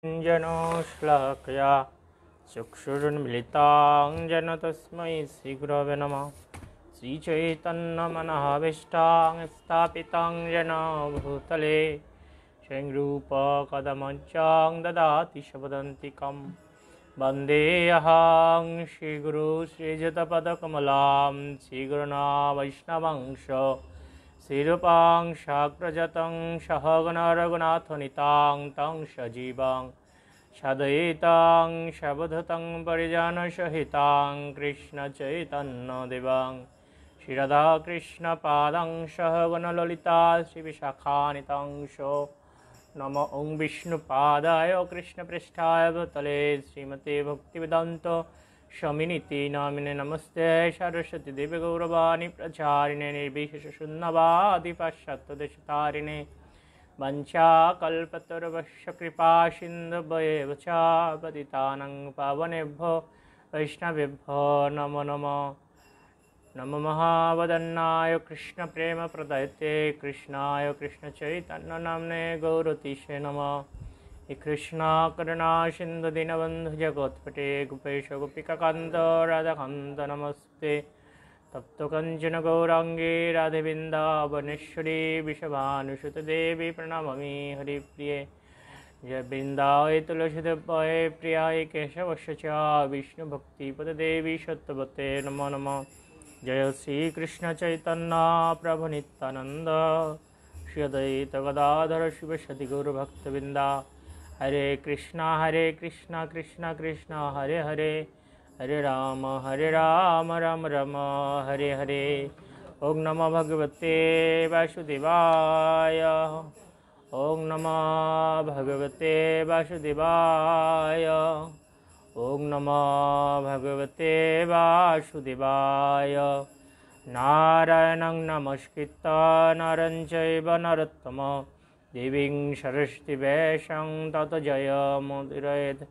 जनो श्लाघया चक्षुरुन्मिलितां येन तस्मै श्रीगुरवे नमः। श्रीचैतन्यमनःभीष्टां स्थापितं येन भूतले स्वयं रूपकदमञ्चं ददाति शपदन्तिकं वन्देऽहं श्रीगुरुं श्रीयुतपदकमलां श्रीगुरुणा वैष्णवंश श्रीरूपां शाग्रजातं सहगण रघुनाथनितां तं सजीवां सदयितां सवधूतं परिजनसहितां कृष्णचैतन्यदेवां श्रीराधाकृष्णपादां सहगण ललिता श्रीविशाखान्वितां नमो ॐ विष्णुपादाय कृष्णपृष्ठाय भूतले श्रीमते भक्तिवेदान्त स्वामिनिति नामिने नमस्ते सरस्वती देवी गौरवाणी प्रचारिणे निर्विशेषशून्यवादी पाश्चात्यदेशतारिणे वञ्चाकल्पतरुभ्यश्च कृपा सिन्धुभ्येव च पतितानां पावनेभ्यो वैष्णवेभ्यो नमो नमः। नमो महावदन्नाय कृष्णप्रेमप्रदायते कृष्णाय कृष्णचैतन्यनाम्ने गौरतीशे नमः। हे कृष्णा करुणा सिन्धु दीनबन्धु जगत्पते गोपेश गोपिकान्त राधाकान्त नमस्ते। तप्त कंचन गौरांगे राधे वृंदावनेश्वरी विषभानुसुते देवी प्रणमामि हरिप्रिये। जय वृंदावै तुलसीदेवाय प्रियाय केशवस्य च विष्णुभक्तिपदे देवी सत्यवते नमो नमः। जय श्री कृष्ण चैतन्य प्रभु नित्यानंद श्री अद्वैत गदाधर शिव सदि गौरभक्तवृंदा। हरे कृष्णा कृष्णा कृष्णा हरे हरे हरे राम राम राम हरे हरे। ओम नमो भगवते वासुदेवाय ओम नमो भगवते वासुदेवाय ओम नमो भगवते वासुदेवाय। नारायणं नमस्कृत्य नरं चैव नरोत्तमं देवीं सरस्वतीं व्यासं ततो जयमुदीरयेत्।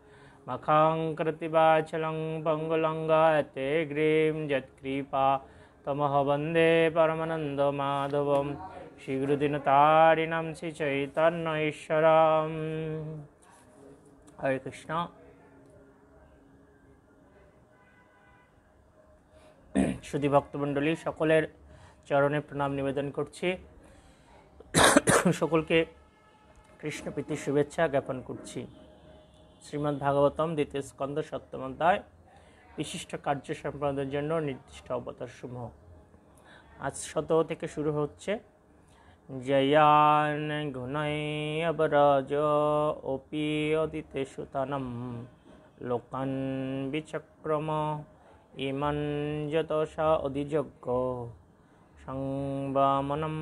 मखाङ्कृतिवाचलं पङ्गुलङ्गायते ग्रीं यत्कृपा तमः वन्दे परमानन्दमाधवं श्रीगुरुदिनतारिणं श्रीचैतन्यईश्वरम्। हरे कृष्ण। শুধু ভক্তমণ্ডলী সকলের চরণে প্রণাম নিবেদন করছি। সকলকে কৃষ্ণ প্রীতির শুভেচ্ছা জ্ঞাপন করছি। শ্রীমদ্ ভাগবতম দ্বিতীয় স্কন্ধ সপ্তম অধ্যায় বিশিষ্ট কার্য সম্পাদনের জন্য নির্দিষ্ট অবতার সমূহ। আজ 17 থেকে শুরু হচ্ছে। জয়ান গুণৈ অবরাজ ওপি অদিতে সুতানম লোকান বিচক্রম ইমান যতসা অধিযজ্ঞ সংবামনম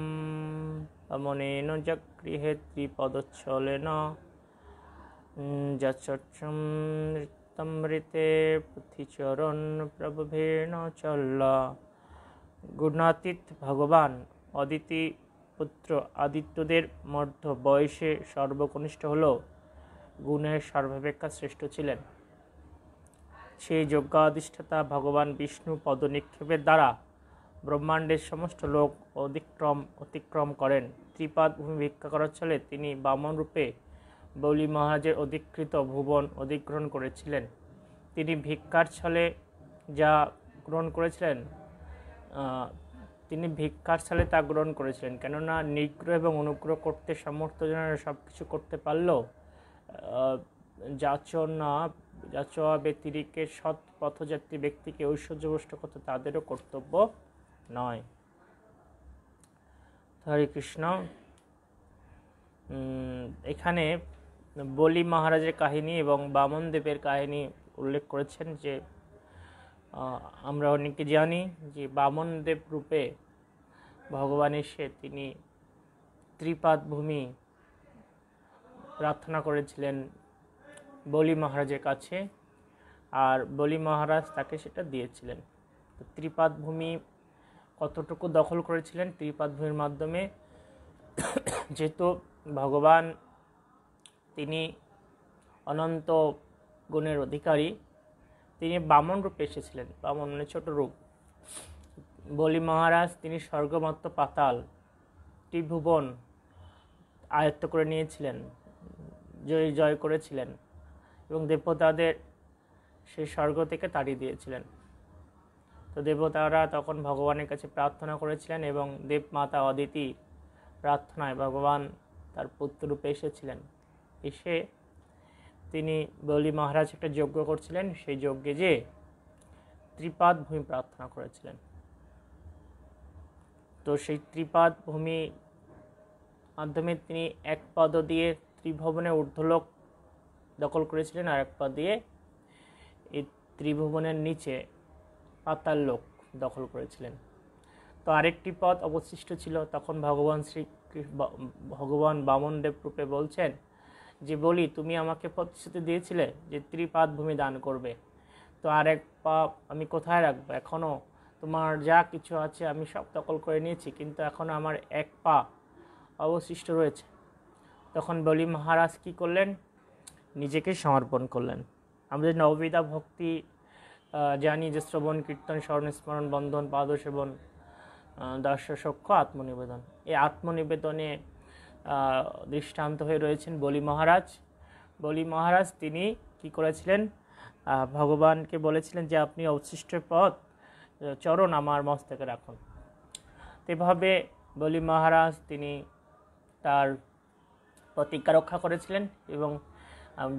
অমনেন চক্রিহে ত্রিপদচ্ছলেন যচ্ছমৃতে পুথিচরণ প্রভুভেন চল্লা। গুণাতীত ভগবান অদিতি পুত্র আদিত্যদের মধ্য বয়সে সর্বকনিষ্ঠ হল গুণের সর্বাপেক্ষা শ্রেষ্ঠ ছিলেন। সেই যজ্ঞাধিষ্ঠাতা ভগবান বিষ্ণু পদনিক্ষেপের দ্বারা ব্রহ্মাণ্ডের সমস্ত লোক অতিক্রম করেন। ত্রিপাদ ভূমি ভিক্ষা করার ছলে তিনি বামন রূপে বলি মহারাজের অধিকৃত ভুবন অধিগ্রহণ করেছিলেন। তিনি ভিক্ষার ছলে যা গ্রহণ করেছিলেন তা গ্রহণ করেছিলেন, কেননা নিগ্রহ এবং অনুগ্রহ করতে সমর্থজনেরা সব কিছু করতে পারলেও যাচোয়া ব্যতিরিকে সৎ পথযাত্রী ব্যক্তিকে ঐশ্বর্যভ্রষ্ট করতে তাদেরও কর্তব্য নয়। হরে কৃষ্ণ। এখানে বলি মহারাজের কাহিনী এবং বামন দেবের কাহিনী উল্লেখ করেছেন। যে আমরা অনেকে জানি যে বামন দেব রূপে ভগবান এসে তিনি ত্রিপাদ ভূমি প্রার্থনা করেছিলেন বলি মহারাজের কাছে, আর বলি মহারাজ তাকে সেটা দিয়েছিলেন। তো ত্রিপাদ ভূমি কতটুকু দখল করেছিলেন? ত্রিপাদ ভূমির মাধ্যমে যেহেতু ভগবান তিনি অনন্ত গুণের অধিকারী, তিনি বামন রূপে এসেছিলেন। বামন মানে ছোট রূপ। বলি মহারাজ তিনি স্বর্গমত্ত পাতাল ত্রিভুবন আয়ত্ত করে নিয়েছিলেন। জয় করেছিলেন এবং দেবতাদের সেই স্বর্গ থেকে তাড়িয়ে দিয়েছিলেন। তো দেবতারা তখন ভগবানের কাছে প্রার্থনা করেছিলেন এবং দেবমাতা অদিতি প্রার্থনায় ভগবান তার পুত্ররূপে এসেছিলেন। এসে তিনি বলি মহারাজ একটা যজ্ঞ করছিলেন, সেই যজ্ঞে যে ত্রিপাদ ভূমি প্রার্থনা করেছিলেন। তো সেই ত্রিপাদ ভূমি মাধ্যমে তিনি এক পদ দিয়ে ত্রিভুবনের ঊর্ধ্বলোক দখল করেছিলেন, আর এক পদ দিয়ে এই ত্রিভুবনের নিচে পাতাল লোক দখল করেছিলেন। তো আরেকটি পদ অবশিষ্ট ছিল। তখন ভগবান বামনদেব রূপে বলছেন যে বলি, তুমি আমাকে প্রতিশ্রুতি দিয়েছিলে যে ত্রিপাদ ভূমি দান করবে, তো আর এক পা আমি কোথায় রাখবো? এখনও তোমার যা কিছু আছে আমি সব দখল করে নিয়েছি, কিন্তু এখনও আমার এক পা অবশিষ্ট রয়েছে। তখন বলি মহারাজ কী করলেন? নিজেকে সমর্পণ করলেন। আমাদের নববিধা ভক্তি জানি যে শ্রবণ, কীর্তন, স্মরণ, স্মরণ, বন্ধন, পাদসেবন, দর্শ সখ্য, আত্মনিবেদন। এই আত্মনিবেদনে দৃষ্টান্ত হয়ে রয়েছেন বলি মহারাজ। বলি মহারাজ তিনি কি করেছিলেন? ভগবানকে বলেছিলেন যে আপনি অবশিষ্ট পদ চরণ আমার মস্তকে রাখুন। এভাবে বলি মহারাজ তিনি তার প্রতিজ্ঞা রক্ষা করেছিলেন এবং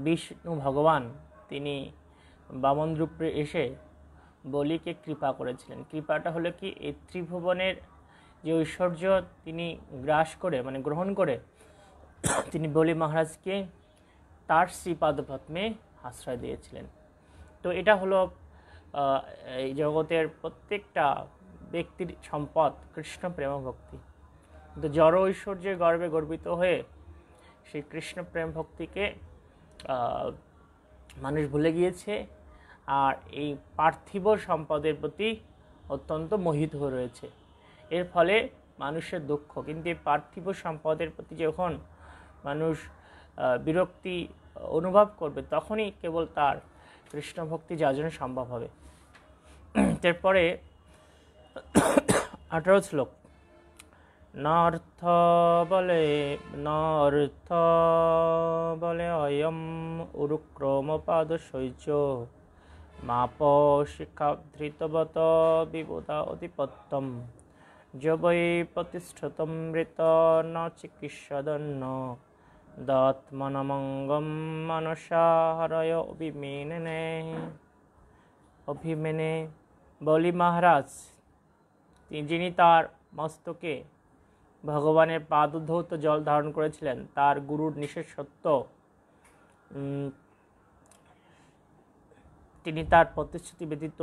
বিষ্ণু ভগবান তিনি বামন রূপে এসে বলিকে কৃপা করেছিলেন। কৃপাটা হলো কি, এই ত্রিভুবনের যে ঐশ্বর্য তিনি গ্রহণ করে তিনি বলি মহারাজকে তার শ্রীপাদপদ্মে আশ্রয় দিয়েছিলেন। তো এটা হলো এই জগতের প্রত্যেকটা ব্যক্তির সম্পদ কৃষ্ণ প্রেম ভক্তি। কিন্তু জড় ঐশ্বর্যের গর্বে গর্বিত হয়ে সেই কৃষ্ণ প্রেম ভক্তিকে মানুষ ভুলে গিয়েছে, আর এই পার্থিব সম্পদের প্রতি অত্যন্ত মোহিত হয়ে রয়েছে। এর ফলে মানুষের দুঃখ। কিন্তু এই পার্থিব সম্পদের প্রতি যখন মানুষ বিরক্তি অনুভব করবে, তখনই কেবল তার কৃষ্ণ ভক্তি যাজন সম্ভব হবে। এরপরে 18 শ্লোক। নর্থ বলে অয়ম উরুক্রম পাদ শৈচ মাপ শিখাধৃতবত বিবোধা অধিপত্যম যবৈ প্রতিষ্ঠিতম মৃত ন চিকিৎসদন্ন দত্মনমঙ্গম মনসাহরয় অভিমেনে। বলি মহারাজ যিনি তার মস্তকে ভগবানের পাদধৌত জল ধারণ করেছিলেন, তার গুরুর নিষেধ সত্য তিনি তার প্রতিশ্রুতি ব্যতীত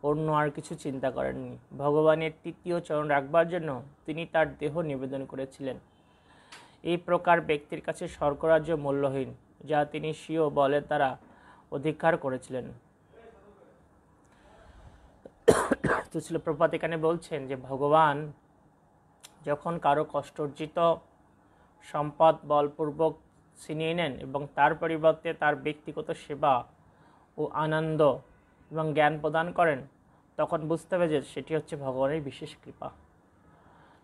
অন্য আর কিছু চিন্তা করেননি। ভগবানের তৃতীয় চরণ রাখবার জন্য তিনি তার দেহ নিবেদন করেছিলেন। এই প্রকার ব্যক্তির কাছে স্বর্গরাজ্য মূল্যহীন, যা তিনি স্বীয় বলের দ্বারা অধিকার করেছিলেন। তো ছিল প্রপাত এখানে বলছেন যে ভগবান যখন কারো কষ্টার্জিত সম্পদ বলপূর্বক ছিনিয়ে নেন এবং তার পরিবর্তে তার ব্যক্তিগত সেবা ও আনন্দ এবং জ্ঞান প্রদান করেন, তখন বুঝতে হবে যে সেটি হচ্ছে ভগবানের বিশেষ কৃপা।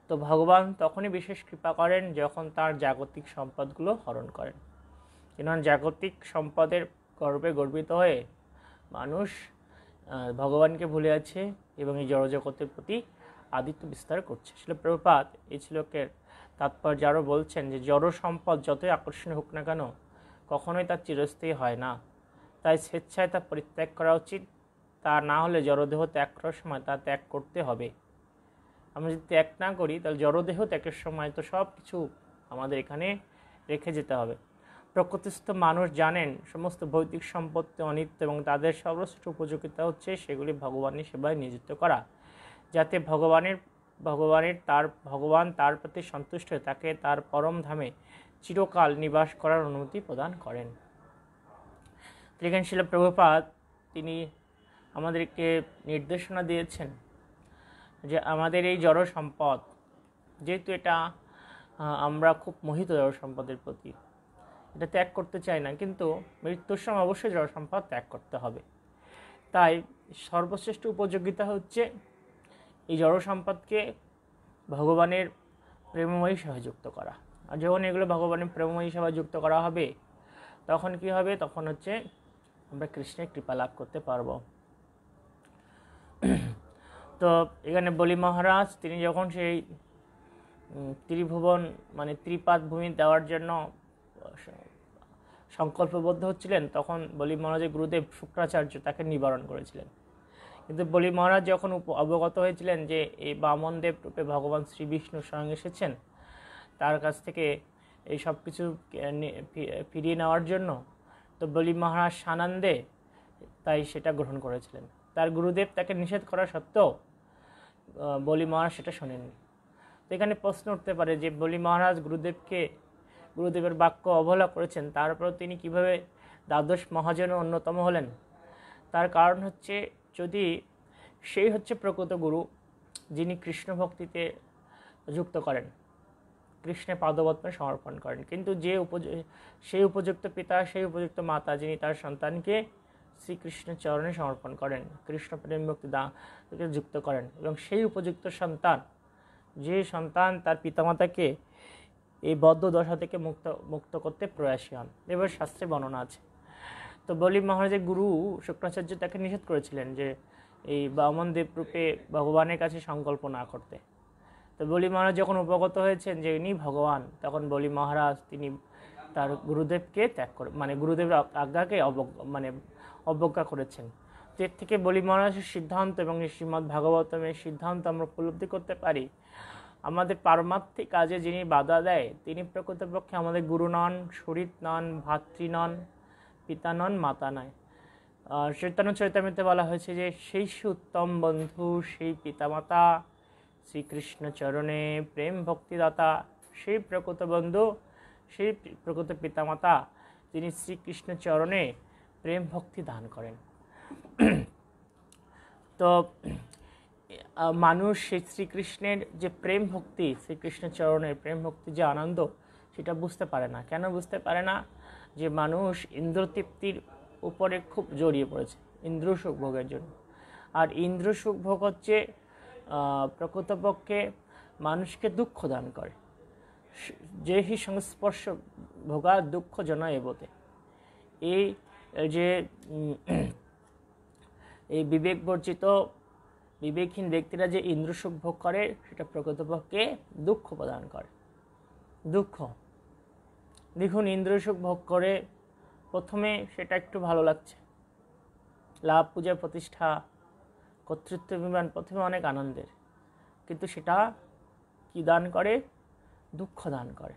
তো ভগবান তখনই বিশেষ কৃপা করেন যখন তার জাগতিক সম্পদগুলো হরণ করেন। কারণ জাগতিক সম্পদের গর্বে গর্বিত হয়ে মানুষ ভগবানকে ভুলে আছে এবং এই জড়জগতের প্রতি আদিত্য বিস্তার করছে। আসলে প্রভুপাদ এই শ্লোকের তাৎপর্য আরও বলছেন যে জড় সম্পদ যতই আকর্ষণীয় হোক না কেন, কখনোই তার চিরস্থায়ী হয় না। তাই স্বেচ্ছায় তা পরিত্যাগ করা উচিত। তা না হলে জড়দেহ ত্যাগ করার সময় তা ত্যাগ করতে হবে। আমরা যদি ত্যাগ না করি তাহলে জড়দেহ ত্যাগের সময় তো সব কিছু আমাদের এখানে রেখে যেতে হবে। প্রকৃতিস্থ মানুষ জানেন সমস্ত ভৌতিক সম্পত্তি অনিত্য এবং তাদের সর্বশ্রেষ্ঠ উপযোগিতা হচ্ছে সেগুলি ভগবানের সেবায় নিয়োজিত করা, যাতে ভগবান তার প্রতি সন্তুষ্ট হয়ে তাকে তার পরম ধামে চিরকাল নিবাস করার অনুমতি প্রদান করেন। ত্রিকাঞ্চীল প্রভুপাদ তিনি আমাদেরকে নির্দেশনা দিয়েছেন যে আমাদের এই জড় সম্পদ, যেহেতু এটা আমরা খুব মোহিত জড় সম্পদের প্রতি, এটা ত্যাগ করতে চাই না, কিন্তু মৃত্যুর সময় অবশ্যই জড় সম্পদ ত্যাগ করতে হবে। তাই সর্বশ্রেষ্ঠ উপযোগিতা হচ্ছে এই জড় সম্পদকে ভগবানের প্রেমময়ী সেবায় যুক্ত করা। আর যখন এগুলো ভগবানের প্রেমময়ী সেবায় যুক্ত করা হবে, তখন কি হবে, তখন হচ্ছে আমরা কৃষ্ণের কৃপা লাভ করতে পারবো। তো এখানে বলি মহারাজ তিনি যখন সেই ত্রিভুবন মানে ত্রিপাদ ভূমি দেওয়ার জন্য সংকল্পবদ্ধ হচ্ছিলেন, তখন বলি মহারাজের গুরুদেব শুক্রাচার্য তাকে নিবারণ করেছিলেন। কিন্তু বলি মহারাজ যখন অবগত হয়েছিলেন যে এই বামনদেব রূপে ভগবান শ্রী বিষ্ণু স্বয়ং এসেছেন তার কাছ থেকে এই সব কিছু ফিরিয়ে নেওয়ার জন্য, তো বলি মহারাজ সানন্দে তাই সেটা গ্রহণ করেছিলেন। তার গুরুদেব তাকে নিষেধ করা সত্ত্বেও বলি মহারাজ সেটা শোনেননি। তো এখানে প্রশ্ন উঠতে পারে যে বলি মহারাজ গুরুদেবের বাক্য অবহেলা করেছেন, তারপর তিনি কিভাবে দ্বাদশ মহাজনের অন্যতম হলেন? তার কারণ হচ্ছে, যদি সেই হচ্ছে প্রকৃত গুরু যিনি কৃষ্ণ ভক্তিতে যুক্ত করেন, কৃষ্ণের পাদপদ্মে সমর্পণ করেন, কিন্তু সেই উপযুক্ত পিতা, সেই উপযুক্ত মাতা যিনি তার সন্তানকে শ্রীকৃষ্ণের চরণে সমর্পণ করেন, কৃষ্ণ প্রেম ভক্তি যুক্ত করেন, এবং সেই উপযুক্ত সন্তান, যে সন্তান তার পিতামাতাকে এই বদ্ধ দশা থেকে মুক্ত করতে প্রয়াসী হন, এবার শাস্ত্রে বর্ণনা আছে। তো বলি মহারাজের গুরু শুক্রাচার্য তাকে নিষেধ করেছিলেন যে এই বামন দেব রূপে ভগবানের কাছে সংকল্প না করতে। তো বলি মহারাজ যখন উপগত হয়েছেন যে ইনি ভগবান, তখন বলি মহারাজ তিনি তার গুরুদেবকে ত্যাগ করে মানে গুরুদেবের আজ্ঞাকে অবজ্ঞা করেছেন। এর থেকে বলি মহারাজের সিদ্ধান্ত এবং শ্রীমদ্ ভাগবতমের সিদ্ধান্ত আমরা উপলব্ধি করতে পারি, আমাদের পারমার্থিক কাজে যিনি বাধা দেয় তিনি প্রকৃতপক্ষে আমাদের গুরু নন, শরীর নন, ভাতৃ নন, পিতা নন, মাতা নয়। চৈতন্য চরিতামৃতে বলা হয়েছে যে সেই উত্তম বন্ধু, সেই পিতামাতা, শ্রীকৃষ্ণ চরণে প্রেম ভক্তিদাতা, সেই প্রকৃত বন্ধু, সেই প্রকৃত পিতামাতা যিনি শ্রীকৃষ্ণ চরণে প্রেম ভক্তি দান করেন। তো মানুষ সেই শ্রীকৃষ্ণের যে প্রেম ভক্তি, শ্রীকৃষ্ণ চরণের প্রেম ভক্তি যে আনন্দ, সেটা বুঝতে পারে না। কেন বুঝতে পারে না? যে মানুষ ইন্দ্রতৃপ্তির উপরে খুব জড়িয়ে পড়েছে, ইন্দ্রসুখ ভোগের জন্য। আর ইন্দ্রসুখ ভোগ হচ্ছে প্রকৃতপক্ষে মানুষকে দুঃখ দান করে। যে হি সংস্পর্শ ভোগা দুঃখ জনা এবতে, এই যে এই বিবেক বর্জিত বিবেকহীন ব্যক্তিরা যে ইন্দ্রসুখ ভোগ করে, সেটা প্রকৃতপক্ষে দুঃখ প্রদান করে। দুঃখ দেখুন, ইন্দ্রসুখ ভোগ করে প্রথমে সেটা একটু ভালো লাগছে, লাভ, পূজা, প্রতিষ্ঠা, কর্তৃত্ব, অভিমান প্রথমে অনেক আনন্দের, কিন্তু সেটা কি দান করে? দুঃখ দান করে।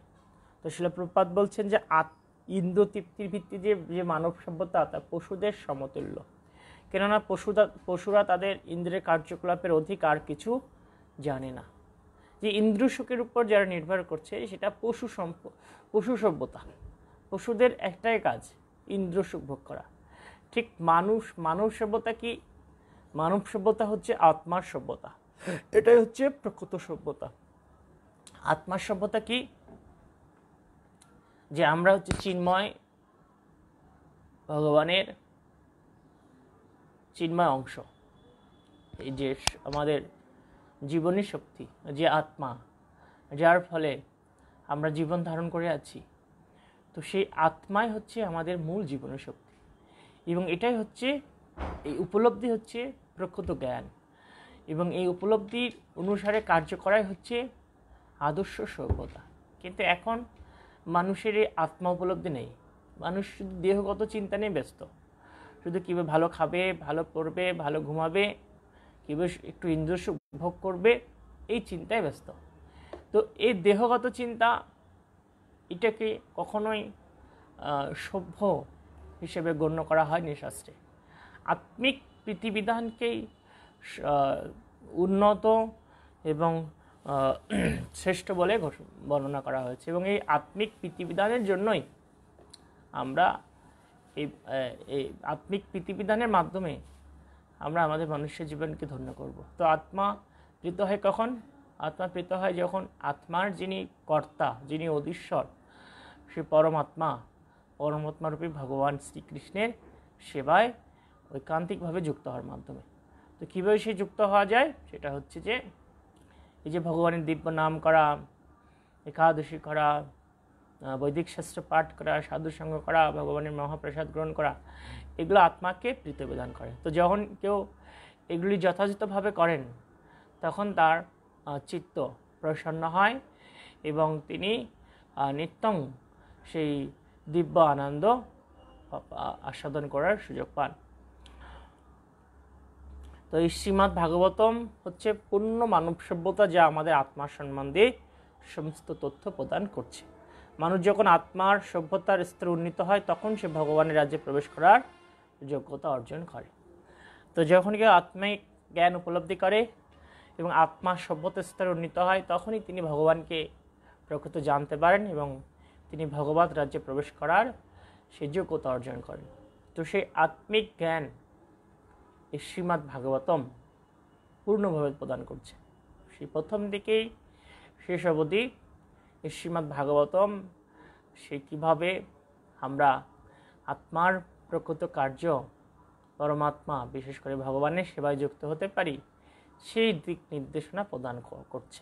তো শিলা প্রভুপাদ বলছেন যে ইন্দ্রতৃপ্তির ভিত্তিতে যে মানব সভ্যতা তা পশুদের সমতুল্য। কেননা পশুরা তাদের ইন্দ্রিয় কার্যকলাপের অধিক আর কিছু জানে না। যে ইন্দ্রসুখের উপর যারা নির্ভর করছে সেটা পশু সভ্যতা। পশুদের একটাই কাজ ইন্দ্রসুখ ভোগ করা। ঠিক মানব সভ্যতা কি? মানব সভ্যতা হচ্ছে আত্মার সভ্যতা, এটাই হচ্ছে প্রকৃত সভ্যতা। আত্মার সভ্যতা কি? যে আমরা হচ্ছে চিন্ময় ভগবানের চিন্ময় অংশ। এই যে আমাদের জীবনী শক্তি, যে আত্মা, যার ফলে আমরা জীবন ধারণ করে আছি, তো সেই আত্মাই হচ্ছে আমাদের মূল জীবনী শক্তি। এবং এটাই হচ্ছে, এই উপলব্ধি হচ্ছে প্রকৃত জ্ঞান, এবং এই উপলব্ধির অনুসারে কার্য করাই হচ্ছে আদর্শ সভ্যতা। কিন্তু এখন মানুষের এই আত্মা উপলব্ধি নেই। মানুষ শুধু দেহগত চিন্তা নিয়ে ব্যস্ত, শুধু কীভাবে ভালো খাবে, ভালো পড়বে, ভালো ঘুমাবে, কীভাবে একটু ইন্দ্রসুখ ভোগ করবে, এই চিন্তায় ব্যস্ত। তো এই দেহগত চিন্তা এটাকে কখনোই সভ্য হিসেবে গণ্য করা হয়নি শাস্ত্রে। আত্মিক প্রীতিবিধানকেই উন্নত এবং শ্রেষ্ঠ বলে বর্ণনা করা হয়েছে, এবং এই আত্মিক প্রীতিবিধানের জন্যই আমরা এই আত্মিক প্রীতিবিধানের মাধ্যমে আমরা আমাদের মনুষ্য জীবনকে ধন্য করব। তো আত্মা প্রীত হয় কখন? আত্মা প্রীত হয় যখন আত্মার যিনি কর্তা, যিনি অধীশ্বর, সে পরমাত্মারূপী ভগবান শ্রীকৃষ্ণের সেবায় ঐকান্তিকভাবে যুক্ত হওয়ার মাধ্যমে। তো কীভাবে সে যুক্ত হওয়া যায়? সেটা হচ্ছে যে এই যে ভগবানের দিব্য নাম করা, একাদশী করা, বৈদিক শাস্ত্র পাঠ করা, সাধুসঙ্গ করা, ভগবানের মহাপ্রসাদ গ্রহণ করা, এগুলো আত্মাকে প্রীতিপ্রদান করে। তো যখন কেউ এগুলি যথাযথভাবে করেন তখন তার চিত্ত প্রসন্ন হয় এবং তিনি নিত্যং সেই দিব্য আনন্দ আস্বাদন করার সুযোগ পান। তো এই শ্রীমদ্ ভাগবতম হচ্ছে পূর্ণ মানব সভ্যতা, যা আমাদের আত্মার সম্বন্ধে সমস্ত তথ্য প্রদান করছে। মানুষ যখন আত্মার সভ্যতার স্তরে উন্নীত হয় তখন সে ভগবানের রাজ্যে প্রবেশ করার যোগ্যতা অর্জন করে। তো যখন কেউ আত্মিক জ্ঞান উপলব্ধি করে এবং আত্মার সভ্যতার স্তরে উন্নীত হয় তখনই তিনি ভগবানকে প্রকৃত জানতে পারেন এবং তিনি ভগবত রাজ্যে প্রবেশ করার সেই যোগ্যতা অর্জন করেন। তো সেই আত্মিক জ্ঞান এই শ্রীমদ্ ভাগবতম পূর্ণভাবে প্রদান করছে। সেই প্রথম দিকেই শেষ অবধি এই শ্রীমদ্ ভাগবতম সে কীভাবে আমরা আত্মার প্রকৃত কার্য, পরমাত্মা বিশেষ করে ভগবানের সেবায় যুক্ত হতে পারি, সেই দিক নির্দেশনা প্রদান করছে।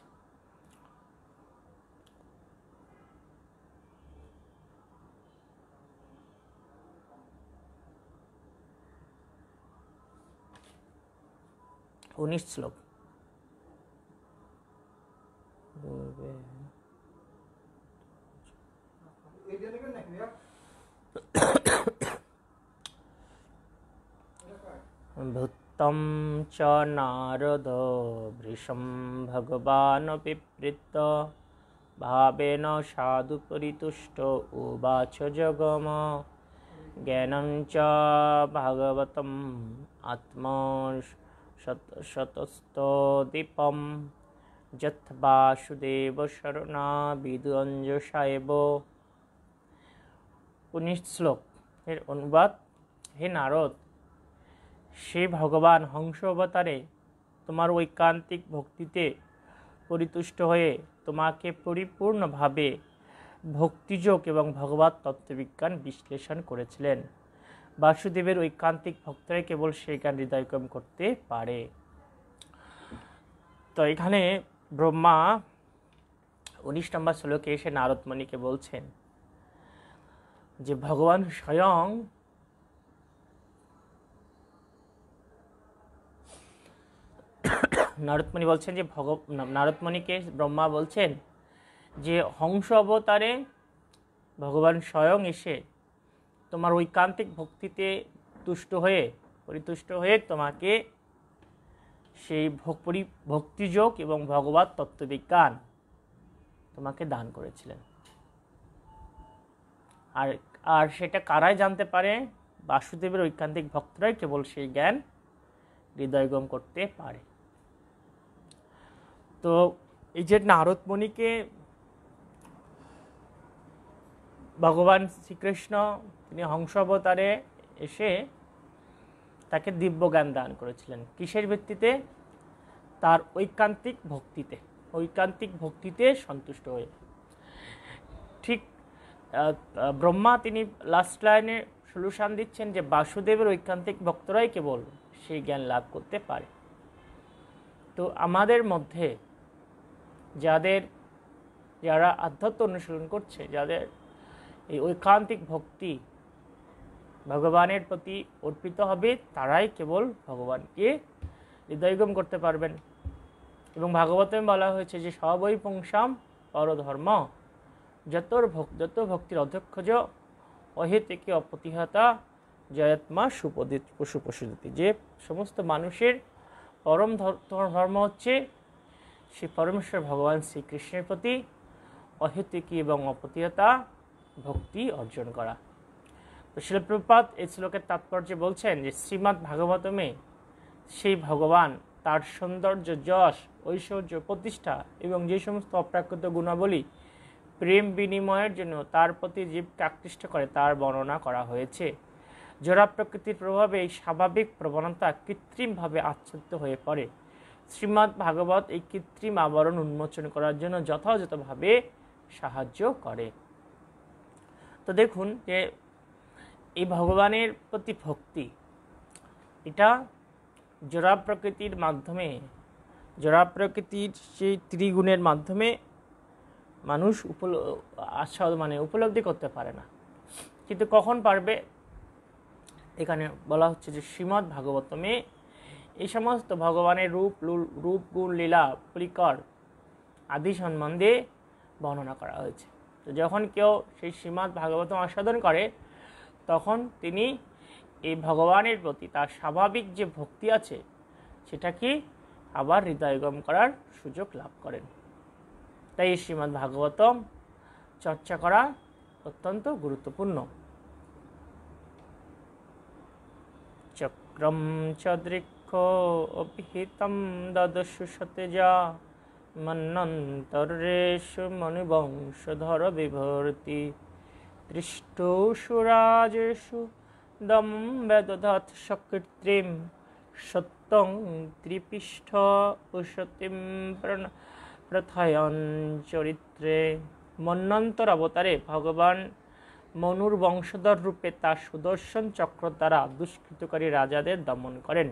उन्नीस श्लोक। भूतं च नारद वृषं भगवान् पिप्रीत भावेन साधु परितुष्ट उवाच जगम ज्ञानं च भागवतम् आत्मा शतस्तदीपं यत् वासुदेव शरणा विदुअञ्जसाएव। 19 শ্লোক এর অনুবাদ। হে নারদ, সে ভগবান হংস অবতারে তোমার ঐকান্তিক ভক্তিতে পরিতুষ্ট হয়ে তোমাকে পরিপূর্ণভাবে ভক্তিযোগ এবং ভগবত তত্ত্ববিজ্ঞান বিশ্লেষণ করেছিলেন। বাসুদেবের ঐকান্তিক ভক্তরাই কেবল সেই জ্ঞান হৃদয়গম করতে পারে। তো এখানে ব্রহ্মা 19 নম্বর শ্লোকে এসে নারদমণিকে বলছেন যে ভগবান স্বয়ং নারদমণি বলছেন যে নারদমণিকে ব্রহ্মা বলছেন যে হংস অবতারে ভগবান স্বয়ং এসে তোমার ঐকান্তিক ভক্তিতে পরিতুষ্ট হয়ে তোমাকে সেই ভক্তিযোগ এবং ভগবত তত্ত্ববিজ্ঞান তোমাকে দান করেছিলেন। আর সেটা কারাই জানতে পারে? বাসুদেবের ঐকান্তিক ভক্তরাই কেবল সেই জ্ঞান হৃদয়গম করতে পারে। তো এই যে নারদমণিকে ভগবান শ্রীকৃষ্ণ তিনি হংস অবতারে এসে তাকে দিব্য জ্ঞান দান করেছিলেন। কিসের ভিত্তিতে? তার ঐকান্তিক ভক্তিতে সন্তুষ্ট হয়ে। ঠিক ব্রহ্মা তিনি লাস্ট লাইনে সলিউশন দিচ্ছেন যে বাসুদেবের ঐকান্তিক ভক্তরাই কেবল সেই জ্ঞান লাভ করতে পারে। তো আমাদের মধ্যে যারা আধ্যাত্ম অনুশীলন করছে, যাদের এই ঐকান্তিক ভক্তি ভগবানের প্রতি অর্পিত হবে, তারাই কেবল ভগবানকে হৃদয়গম করতে পারবেন। এবং ভাগবতে বলা হয়েছে যে সবই পুংসাম পরধর্ম যত ভক্তির অধ্যক্ষজ অহেতুকি অপ্রতিহতা জয়াত্মা সুপশুদিতি। যে সমস্ত মানুষের পরম ধর্ম হচ্ছে সে পরমেশ্বর ভগবান শ্রীকৃষ্ণের প্রতি অহেতুকি এবং অপ্রতিহতা ভক্তি অর্জন করা। তো শিল প্রভুপাদ এই শ্লোকের তাৎপর্য বলছেন যে শ্রীমদ্ ভাগবতমে সেই ভগবান তার সৌন্দর্য, যশ, ঐশ্বর্য, প্রতিষ্ঠা এবং যে সমস্ত অপ্রাকৃত গুণাবলী প্রেম বিনিময়ের জন্য তার প্রতি জীবকে আকৃষ্ট করে তার বর্ণনা করা হয়েছে। জড়া প্রকৃতির প্রভাবে এই স্বাভাবিক প্রবণতা কৃত্রিমভাবে আচ্ছাদিত হয়ে পড়ে। শ্রীমদ্ ভাগবত এই কৃত্রিম আবরণ উন্মোচন করার জন্য যথাযথভাবে সাহায্য করে। তো দেখুন যে এই ভগবানের প্রতি ভক্তি, এটা জড়া প্রকৃতির মাধ্যমে, জড়া প্রকৃতির সেই ত্রিগুণের মাধ্যমে মানুষ উপলব্ধি করতে পারে না, কিন্তু কখন পারবে? এখানে বলা হচ্ছে যে শ্রীমদ্ ভাগবতমে এই সমস্ত ভগবানের রূপ গুণ লীলা পরিকর আদি সম্বন্ধে বর্ণনা করা হয়েছে। তো যখন কেউ সেই শ্রীমদ্ ভাগবতম আস্বাদন করে, তখন তিনি এই ভগবানের প্রতি তার স্বাভাবিক যে ভক্তি আছে সেটাকে আবার হৃদয়ঙ্গম করার সুযোগ লাভ করেন। তাই এই শ্রীমদ্ ভাগবতম চর্চা করা অত্যন্ত গুরুত্বপূর্ণ। চক্রম চদৃক্ষ অভিহিতম দদস্যু সতেজা মন্বন্তরেষু মনুবংশধর বিভর্তি দৃষ্টৌষু রাজেষু দম বেদধাত সকৃত্রিম সত্যং ত্রিপিষ্ঠ উশতিম প্রথয়ন চরিত্রে। মন্বন্তর অবতারে ভগবান মনুর বংশধর রূপে তার সুদর্শন চক্র দ্বারা দুষ্কৃতকারী রাজাদের দমন করেন।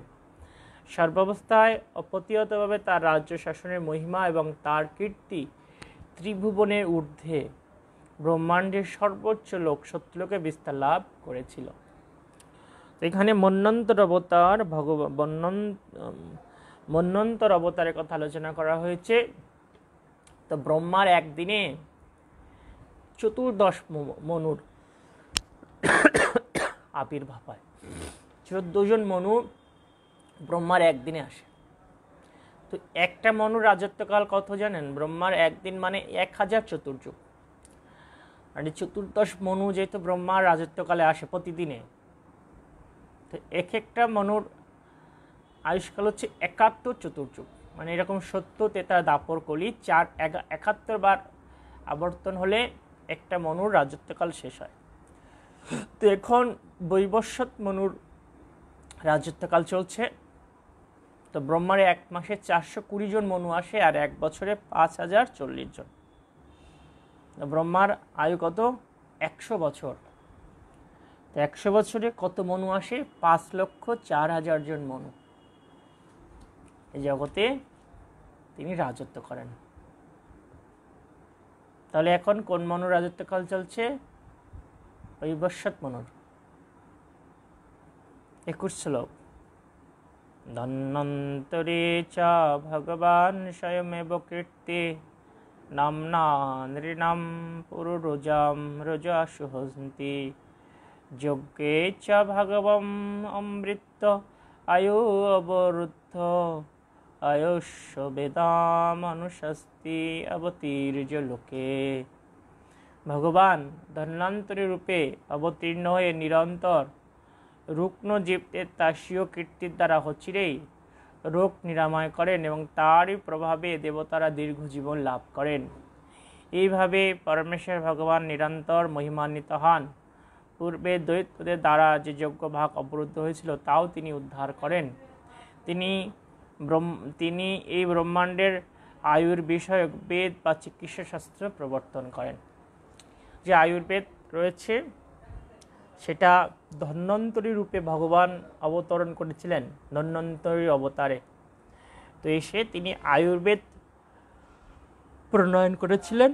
সর্বাবস্থায় অপ্রতিহতভাবে তার রাজ্য শাসনের মহিমা এবং তার কীর্তি ত্রিভুবনের ঊর্ধ্বে ব্রহ্মাণ্ডের সর্বোচ্চ লোক সত্যলোকে বিস্তার লাভ করেছিল। এখানে মন্বন্তর অবতারের কথা আলোচনা করা হয়েছে। তো ব্রহ্মার একদিনে 14 মনুর আবির্ভাব হয়। 14 জন মনু ব্রহ্মার একদিনে আসে। তো একটা মনুর রাজত্বকাল কত জানেন? ব্রহ্মার একদিন মানে 1000 চতুর্যুগ। আর 14 মনু যেহেতু ব্রহ্মার রাজত্বকালে আসে প্রতিদিনে, তো একটা মনুর আয়ুষ্কাল হচ্ছে 71 চতুর্যুগ, মানে এরকম 70 তেতা দাপর কলি 71 বার আবর্তন হলে একটা মনুর রাজত্বকাল শেষ হয়। তো এখন বৈবস্বত মনুর রাজত্বকাল চলছে। তো ব্রহ্মার এক মাসে 420 জন মনু আসে, আর এক বছরে 5040 জন। ব্রহ্মার আয়ু কত? 100 বছর। তো 100 বছরে কত মনু আসে? 5,04,000 জন মনু এই জগতে তিনি রাজত্ব করেন। তাহলে এখন কোন মনুর রাজত্বকাল চলছে? বৈবস্বত মনুর। 21 শ্লোক। ধন্বন্তরে চ ভগবান স্বয়মেব কীর্তি নাম্না নৃণাম পুরুরজাম রজাসু হন্তি যজ্ঞে চ ভগবম অমৃত আয়ু অবরুদ্ধ আয়ুষ্য বেদামনুশস্তি অবতীর্য লোকে। ভগবান ধন্বন্তরী রূপে অবতীর্ণ হয়ে নিরন্তর রুগ্ন জীবদের তার স্বীয় কীর্তির দ্বারা হচিরেই রোগ নিরাময় করেন এবং তারই প্রভাবে দেবতারা দীর্ঘ জীবন লাভ করেন। এইভাবে পরমেশ্বর ভগবান নিরন্তর মহিমান্বিত হন। পূর্বে দৈত্যদের দ্বারা যে যজ্ঞ ভাগ অবরুদ্ধ হয়েছিল তাও তিনি উদ্ধার করেন। তিনি এই ব্রহ্মাণ্ডের আয়ুর বিষয়ক বেদ বা চিকিৎসা শাস্ত্র প্রবর্তন করেন। যে আয়ুর্বেদ রয়েছে সেটা ধন্বন্তরী রূপে ভগবান অবতরণ করেছিলেন ধন্বন্তরী অবতারে। তো এসে তিনি আয়ুর্বেদ প্রণয়ন করেছিলেন।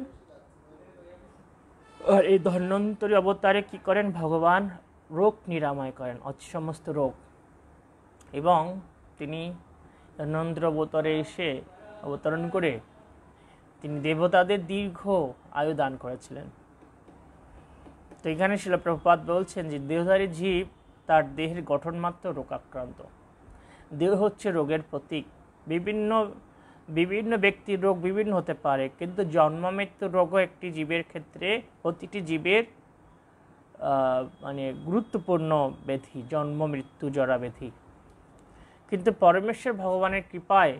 আর এই ধন্বন্তরী অবতারে কি করেন? ভগবান রোগ নিরাময় করেন, সমস্ত রোগ। এবং তিনি ধন্বন্তরী অবতারে এসে অবতরণ করে তিনি দেবতাদের দীর্ঘ আয়ু দান করেছিলেন। তো এখানে শিল প্রভুপাদ বলছেন যে দেহধারী জীব তার দেহের গঠন মাত্র রোগাক্রান্ত। দেহ হচ্ছে রোগের প্রতীক। বিভিন্ন ব্যক্তির রোগ বিভিন্ন হতে পারে, কিন্তু জন্ম মৃত্যুর রোগও একটি জীবের ক্ষেত্রে প্রতিটি জীবের মানে গুরুত্বপূর্ণ ব্যাধি, জন্ম মৃত্যু জরা ব্যাধি। কিন্তু পরমেশ্বর ভগবানের কৃপায়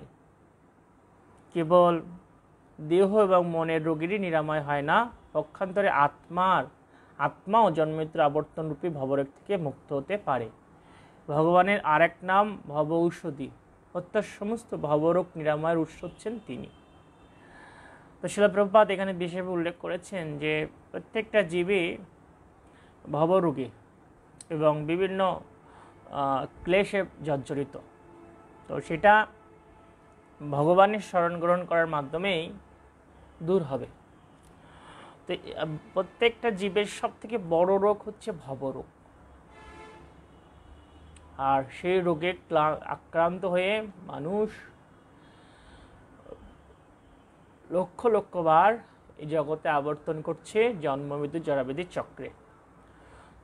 কেবল দেহ এবং মনের রোগেরই নিরাময় হয় না, পক্ষান্তরে আত্মাও জন্মমৃত্যুর আবর্তন রূপী ভবরোগ থেকে মুক্ত হতে পারে। ভগবানের আরেক নাম ভব ঔষধি, অর্থাৎ সমস্ত ভবরোগ নিরাময়ের উৎস হচ্ছেন তিনি। তো শিল প্রভুপাদ এখানে বিশেষভাবে উল্লেখ করেছেন যে প্রত্যেকটা জীবে ভবরোগে এবং বিভিন্ন ক্লেশে জর্জরিত। তো সেটা ভগবানের শরণ গ্রহণ করার মাধ্যমেই দূর হবে। তো প্রত্যেকটা জীবের সব থেকে বড় রোগ হচ্ছে ভবরোগ, আর সেই রোগে আক্রান্ত হয়ে মানুষ লক্ষ লক্ষ বার এই জগতে আবর্তন করছে জন্মমৃত্যু জরাব্যাধির চক্রে।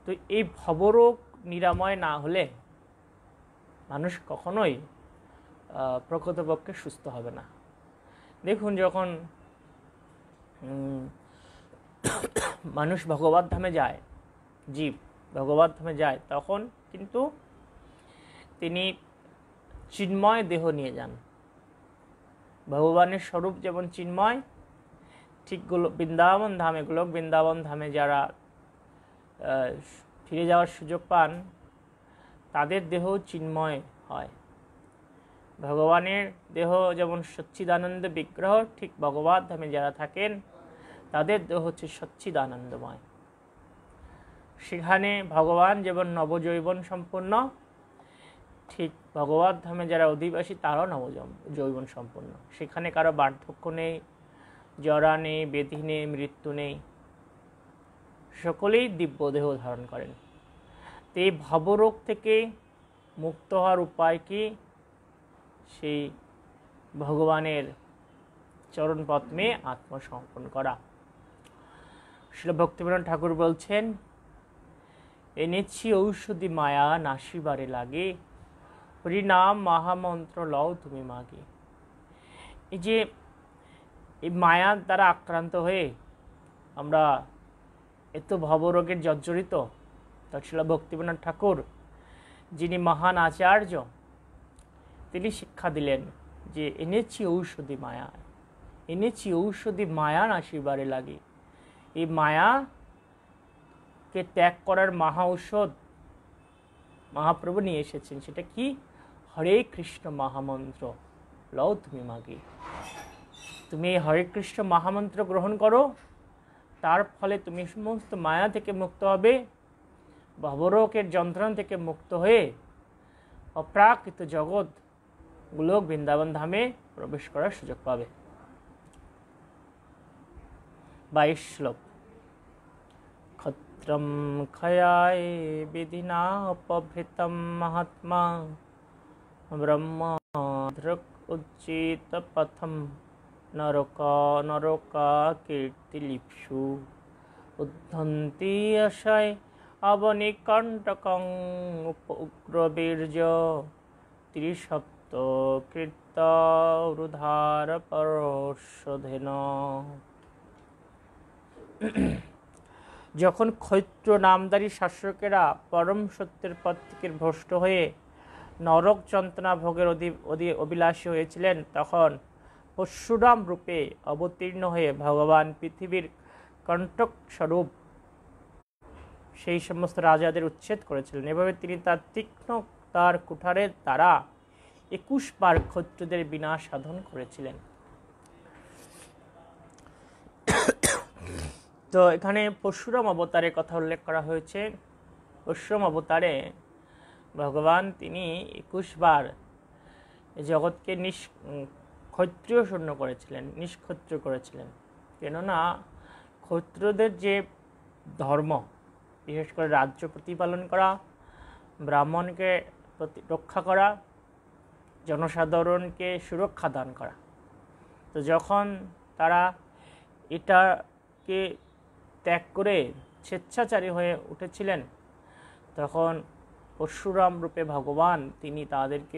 তো এই ভবরোগ নিরাময় না হলে মানুষ কখনোই প্রকৃতপক্ষে সুস্থ হবে না। দেখুন, যখন মানুষ ভগবত ধামে যায়, জীব ভগবত ধামে যায়, তখন কিন্তু তিনি চিন্ময় দেহ নিয়ে যান। ভগবানের স্বরূপ যেমন চিন্ময়, ঠিক বৃন্দাবন ধামে, গোলক বৃন্দাবন ধামে যারা ফিরে যাওয়ার সুযোগ পান, তাদের দেহ চিন্ময় হয়। ভগবানের দেহ যেমন সচ্চিদানন্দ বিগ্রহ, ঠিক ভগবত ধামে যারা থাকেন তাদের দেহ হচ্ছে সচ্চিদানন্দময়। সেখানে ভগবান যেমন নবজৈবন সম্পন্ন, ঠিক ভগবত ধামে যারা অধিবাসী তারাও নবজৈবন সম্পন্ন। সেখানে কারো বার্ধক্য নেই, জরা নেই, ব্যাধি নেই, মৃত্যু নেই, সকলেই দিব্য দেহ ধারণ করেন। তো এই ভবরোগ থেকে মুক্ত হওয়ার উপায় কি? সেই ভগবানের চরণ পদ্মে আত্মসমর্পণ করা। শ্রী ভক্তিবিনোদ ঠাকুর বলছেন, এনেছি ঔষধি মায়া নাসিবারে লাগে, হরিনাম মহামন্ত্র লও তুমি মাগে। এই যে এই মায়ার দ্বারা আক্রান্ত হয়ে আমরা এত ভবরোগের জর্জরিত, তা শ্রী ভক্তিবিনোদ ঠাকুর, যিনি মহান আচার্য, তিনি শিক্ষা দিলেন যে এনেছি ঔষধি মায়া, এনেছি ঔষধি মায়া নাসিবারে লাগে। এই মায়াকে ত্যাগ করার মহা ঔষধ মহাপ্রভু নিয়ে এসেছেন। সেটা কি? হরে কৃষ্ণ মহামন্ত্র লও তুমি মাগে। তুমি এই হরে কৃষ্ণ মহামন্ত্র গ্রহণ করো, তার ফলে তুমি সমস্ত মায়া থেকে মুক্ত হবে, ভবরোগের যন্ত্রণা থেকে মুক্ত হয়ে অপ্রাকৃত জগৎ গোলক বৃন্দাবন ধামে প্রবেশ করার সুযোগ পাবে। 22 শ্লোক। ক্ষত্রম ক্ষয়ায় বিধিনা উপভৃতম মহাত্মা ব্রহ্ম ধৃক উচ্চিত পথম নরকা কীর্তিলিপ্সু উদ্ধন্তি আশায় অবনিকণ্টকং উগ্রবীর্য ত্রিসপ্ত কৃত রুধার পরশোধেন। যখন ক্ষৈত্র নামধারী শাসকেরা পরম সত্যের পথ থেকে ভ্রষ্ট হয়ে নরক যন্ত্রণা ভোগের অভিলাষী হয়েছিলেন, তখন পরশুরাম রূপে অবতীর্ণ হয়ে ভগবান পৃথিবীর কণ্টক স্বরূপ সেই সমস্ত রাজাদের উচ্ছেদ করেছিলেন। এভাবে তিনি তার তীক্ষ্ণ তার কুঠারের দ্বারা 21 বার ক্ষত্রদের বিনাশ সাধন করেছিলেন। তো এখানে পরশুরাম অবতারের কথা উল্লেখ করা হয়েছে। পরশুরাম অবতারে ভগবান তিনি 21 বার জগৎকে ক্ষত্রিয় শূন্য করেছিলেন, নিষ্ক্ষত্র করেছিলেন। কেননা ক্ষত্রদের যে ধর্ম, বিশেষ করে রাজ্য প্রতিপালন করা, ব্রাহ্মণকে রক্ষা করা, জনসাধারণকে সুরক্ষা দান করা, তো যখন তারা এটাকে ত্যাগ করে স্বেচ্ছাচারী হয়ে উঠেছিলেন, তখন পরশুরাম রূপে ভগবান তিনি তাদেরকে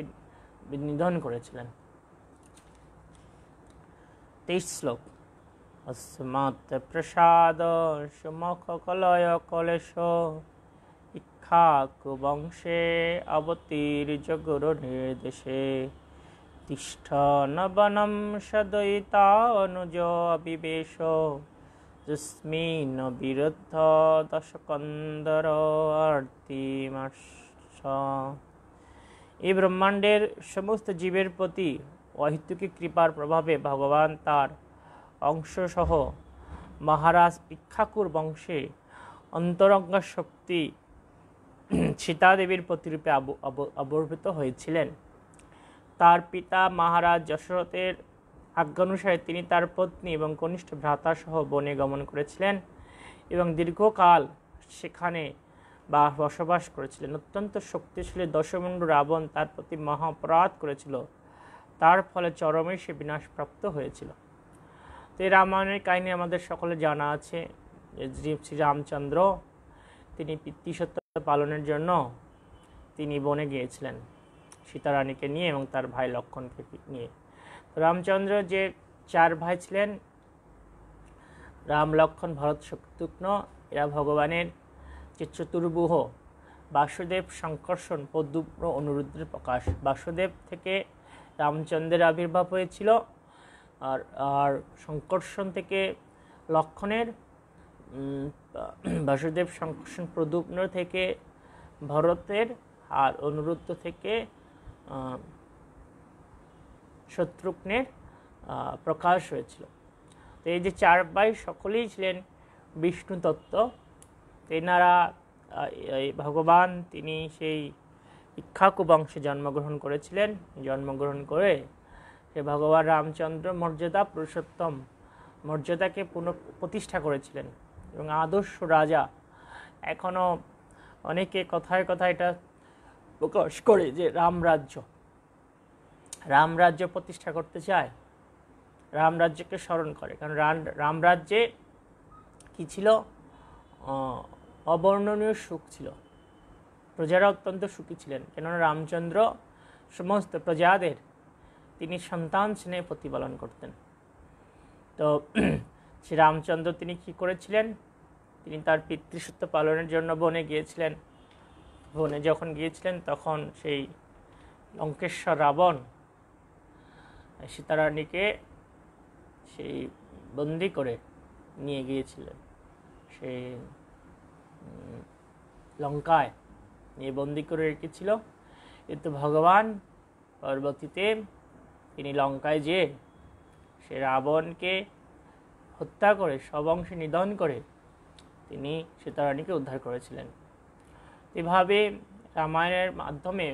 নিধন করেছিলেন। 23 শ্লোক। अस्मात् प्रसाद सुमुख कलय कलेश इक्ष्वाकु वंशे अवतीर्य गुरु निर्देशे तिष्ठन् वनं सदयिता अनुज अविवेश तस्मिन् विरुद्ध दशकन्दर आर्तिमाश। এই ব্রহ্মাণ্ডের সমস্ত জীবের প্রতি অহেতুকী কৃপার প্রভাবে ভগবান তার অংশসহ মহারাজ ইক্ষ্বাকুর বংশে অন্তরঙ্গা শক্তি সীতাদেবীর প্রতিরূপে আবির্ভূত হয়েছিলেন। তার পিতা মহারাজ দশরথের আজ্ঞানুসারে তিনি তার পত্নী এবং কনিষ্ঠ ভ্রাতা সহ বনে গমন করেছিলেন এবং দীর্ঘকাল সেখানে বসবাস করেছিলেন। অত্যন্ত শক্তিশালী দশমুণ্ড রাবণ তার প্রতি মহা অপরাধ করেছিল, তার ফলে চরমে সে বিনাশপ্রাপ্ত হয়েছিল। তো এই রামায়ণের কাহিনী আমাদের সকলে জানা আছে যে শ্রীরামচন্দ্র তিনি পিতৃসত্য পালনের জন্য তিনি বনে গিয়েছিলেন সীতারানীকে নিয়ে এবং তার ভাই লক্ষ্মণকে নিয়ে। রামচন্দ্র যে 4 ভাই ছিলেন, রাম, লক্ষ্মণ, ভরত, শত্রুঘ্ন, এরা ভগবানের যে চতুর্ভুজ বাসুদেব, সংকর্ষণ, প্রদ্যুম্ন, অনিরুদ্ধের প্রকাশ। বাসুদেব থেকে রামচন্দ্রের আবির্ভাব হয়েছিল, আর সংকর্ষণ থেকে লক্ষ্মণের, বাসুদেব, সংকর্ষণ, প্রদ্যুম্ন থেকে ভরতের, আর অনিরুদ্ধ থেকে শত্রুঘ্নের প্রকাশ হয়েছিল। তো এই যে 4 ভাই সকলেই ছিলেন বিষ্ণু তত্ত্ব। এনারা ভগবান তিনি সেই ইক্ষ্বাকু বংশে জন্মগ্রহণ করেছিলেন। জন্মগ্রহণ করে সে ভগবান রামচন্দ্র মর্যাদা পুরুষোত্তম মর্যাদাকে প্রতিষ্ঠা করেছিলেন এবং আদর্শ রাজা। এখনও অনেকে কথায় কথায় এটা প্রকাশ করে যে রামরাজ্য প্রতিষ্ঠা করতে চায়, রামরাজ্যকে স্মরণ করে। কারণ রামরাজ্যে কি ছিল? অবর্ণনীয় সুখ ছিল, প্রজারা অত্যন্ত সুখী ছিলেন। কেননা রামচন্দ্র সমস্ত প্রজাদের তিনি সন্তান স্নেহে প্রতিপালন করতেন। তো শ্রী রামচন্দ্র তিনি কি করেছিলেন? তিনি তার পিতৃসত্য পালনের জন্য বনে গিয়েছিলেন। বনে যখন গিয়েছিলেন তখন সেই লঙ্কেশ্বর রাবণ সীতারানীকে সেই বন্দি করে নিয়ে গিয়েছিলেন, সেই লঙ্কায় নিয়ে বন্দি করে রেখেছিল। কিন্তু ভগবান পরবর্তীতে তিনি লঙ্কায় যেয়ে সে রাবণকে হত্যা করে সবংশে নিধন করে তিনি সীতারানীকে উদ্ধার করেছিলেন। এভাবে রামায়ণের মাধ্যমে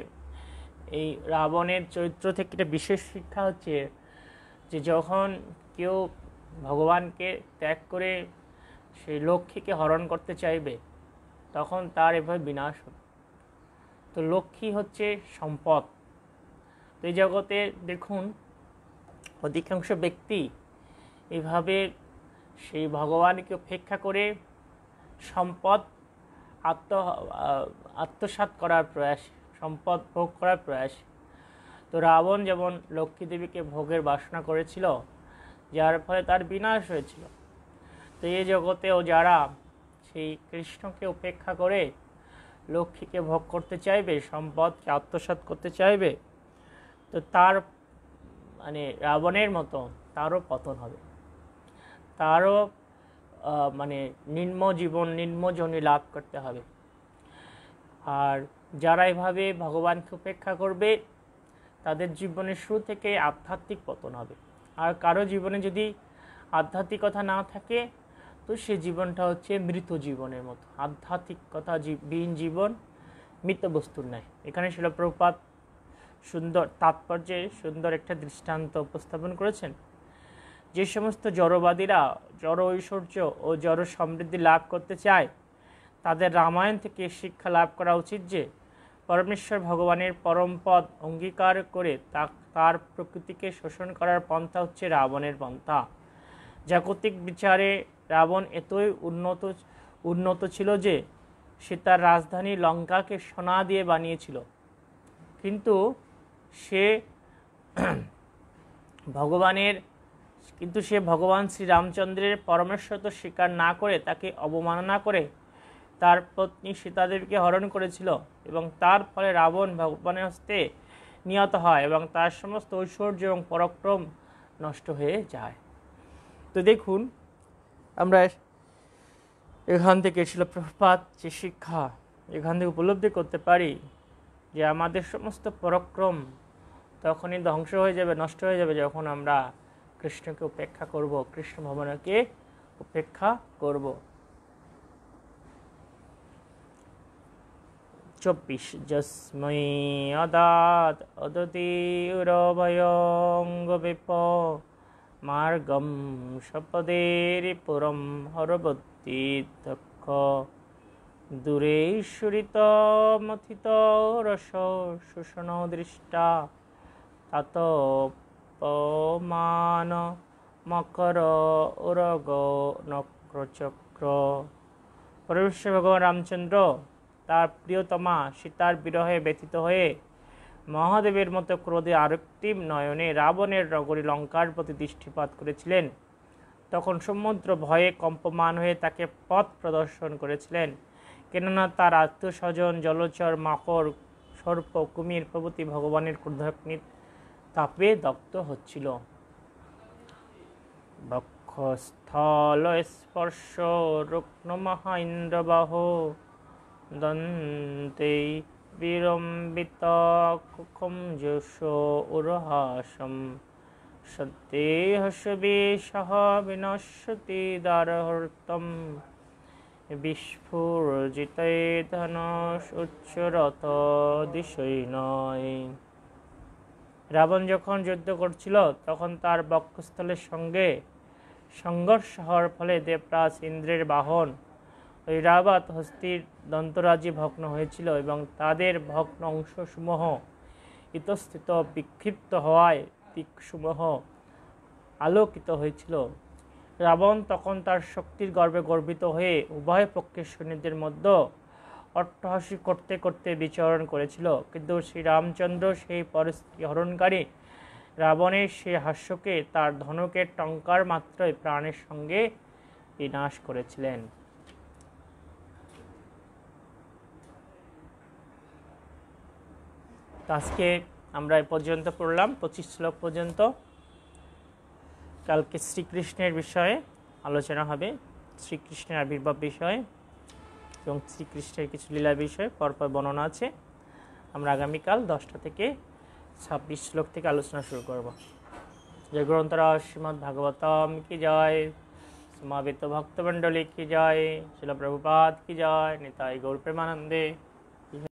এই রাবণের চরিত্র থেকে একটা বিশেষ শিক্ষা হচ্ছে যে যখন কেউ ভগবানকে ত্যাগ করে সেই লক্ষ্মীকে হরণ করতে চাইবে তখন তার এভাবে বিনাশ হবে। তো লক্ষ্মী হচ্ছে সম্পদ। তো এই জগতে দেখুন অধিকাংশ ব্যক্তি এইভাবে সেই ভগবানকে উপেক্ষা করে সম্পদ আত্মসাৎ করার প্রয়াস, সম্পদ ভোগ করার প্রয়াস। তো রাবণ যেমন লক্ষ্মী দেবীকে ভোগের বাসনা করেছিল, যার ফলে তার বিনাশ হয়েছিল। তো এই জগতেও যারা সেই কৃষ্ণকে উপেক্ষা করে লক্ষ্মীকে ভোগ করতে চাইবে, সম্পদকে আত্মসাৎ করতে চাইবে, তো তার রাবণের মতো তারও পতন হবে, তারও নিম্ন জনি লাভ করতে হবে। আর যারা এভাবে ভগবানকে উপেক্ষা করবে তাদের জীবনের শুরু থেকে আধ্যাত্মিক পতন হবে। আর কারো জীবনে যদি আধ্যাত্মিকতা না থাকে তো সে জীবনটা হচ্ছে মৃত জীবনের মতো। আধ্যাত্মিকতা বিহীন জীবন মৃত বস্তুর ন্যায়। এখানে শিল প্রভুপাদ সুন্দর তাৎপর্যে সুন্দর একটা দৃষ্টান্ত উপস্থাপন করেছেন। যে সমস্ত জড়বাদীরা জড় ঐশ্বর্য ও জড় সমৃদ্ধি লাভ করতে চায় তাদের রামায়ণ থেকে শিক্ষা লাভ করা উচিত যে পরমেশ্বর ভগবানের পরমপদ অঙ্গীকার করে তার প্রকৃতিকে শোষণ করার পন্থা হচ্ছে রাবণের পন্থা। জাগতিক বিচারে রাবণ এতই উন্নত ছিল যে সে তার রাজধানী লঙ্কাকে সোনা দিয়ে বানিয়েছিল, কিন্তু সে ভগবান শ্রীরামচন্দ্রের পরমেশ্বরত্ব স্বীকার না করে তাকে অবমাননা করে তার পত্নী সীতাদেবীকে হরণ করেছিল এবং তার ফলে রাবণ ভগবানের হস্তে নিহত হয় এবং তার সমস্ত ঐশ্বর্য এবং পরাক্রম নষ্ট হয়ে যায়। তো দেখুন আমরা এখান থেকে শিল প্রভুপাদ যে শিক্ষা এখান থেকে উপলব্ধি করতে পারি যে আমাদের সমস্ত পরাক্রম তখনই ধ্বংস হয়ে যাবে, নষ্ট হয়ে যাবে যখন আমরা কৃষ্ণকে উপেক্ষা করব, কৃষ্ণ ভগবানকে উপেক্ষা করব। 24 যস্मै অদাত অদতি উরভয়ঙ্গ বিপ মার্গম সপদের পুরম হরবতী দক্ষ দূরেশ্বরিত মথিত রস শোষণ দৃষ্টা তাতপমান মকর উরগ নক্রচক্র। পরমেশ্বর ভগবান রামচন্দ্র তার প্রিয়তমা সীতার বিরহে ব্যথিত হয়ে মহাদেবের মতো ক্রোধে আরেকটি নয়নে রাবণের নগরী লঙ্কার প্রতি দৃষ্টিপাত করেছিলেন। তখন সমুদ্র ভয়ে কম্পমান হয়ে তাকে পথ প্রদর্শন করেছিলেন, কেননা তার আত্মীয় স্বজন জলচর মাকড় সর্প কুমির প্রভৃতি ভগবানের ক্রোধাগ্নি তাপে দগ্ধ হচ্ছিল। বক্ষস্থল স্পর্শ রুগ্ন মহা ইন্দ্রবাহ দন্তে বিরম্বিত কুকুম যশ উরহাসম সদ্দেহসবেশঃ বিনশ্যতি দারহর্তম বিস্ফুর্জিতে ধনুষ উচ্চরত দিশৈনয়। রাবণ যখন যুদ্ধ করছিল তখন তার বক্ষস্থলের সঙ্গে সংঘর্ষ হওয়ার ফলে দেবরাজ ইন্দ্রের বাহন ঐরাবত হস্তির দন্তরাজি ভগ্ন হয়েছিল এবং তাদের ভগ্ন অংশসমূহ ইতস্তত বিক্ষিপ্ত হওয়ায় দিকসমূহ আলোকিত হয়েছিল। রাবণ তখন তার শক্তির গর্বে গর্বিত হয়ে উভয় পক্ষের সৈন্যদের মধ্যে অট্টহাসি করতে করতে বিচরণ করেছিল, কিন্তু শ্রীরামচন্দ্র সেই পরিস্থিতি হরণকারী রাবণের সেই হাস্যকে তার ধনুকের টঙ্কার মাত্রই প্রাণের সঙ্গে বিনাশ করেছিলেন। আজকে আমরা এই পর্যন্ত পড়লাম 25 শ্লোক পর্যন্ত। কালকে শ্রীকৃষ্ণের বিষয়ে আলোচনা হবে, শ্রীকৃষ্ণের আবির্ভাব বিষয়ে এবং শ্রীকৃষ্ণের কিছু লীলা বিষয়ে পরপর বর্ণনা আছে। আমরা আগামীকাল 10টা থেকে 26 শ্লোক থেকে আলোচনা শুরু করব। জয় গ্রন্থরাজ শ্রীমদ্ ভাগবতম কি জয়, সমাবেত ভক্তমণ্ডলী কি জয়, শিল প্রভুপাদ কি জয়, নিতাই গৌর প্রেমানন্দে।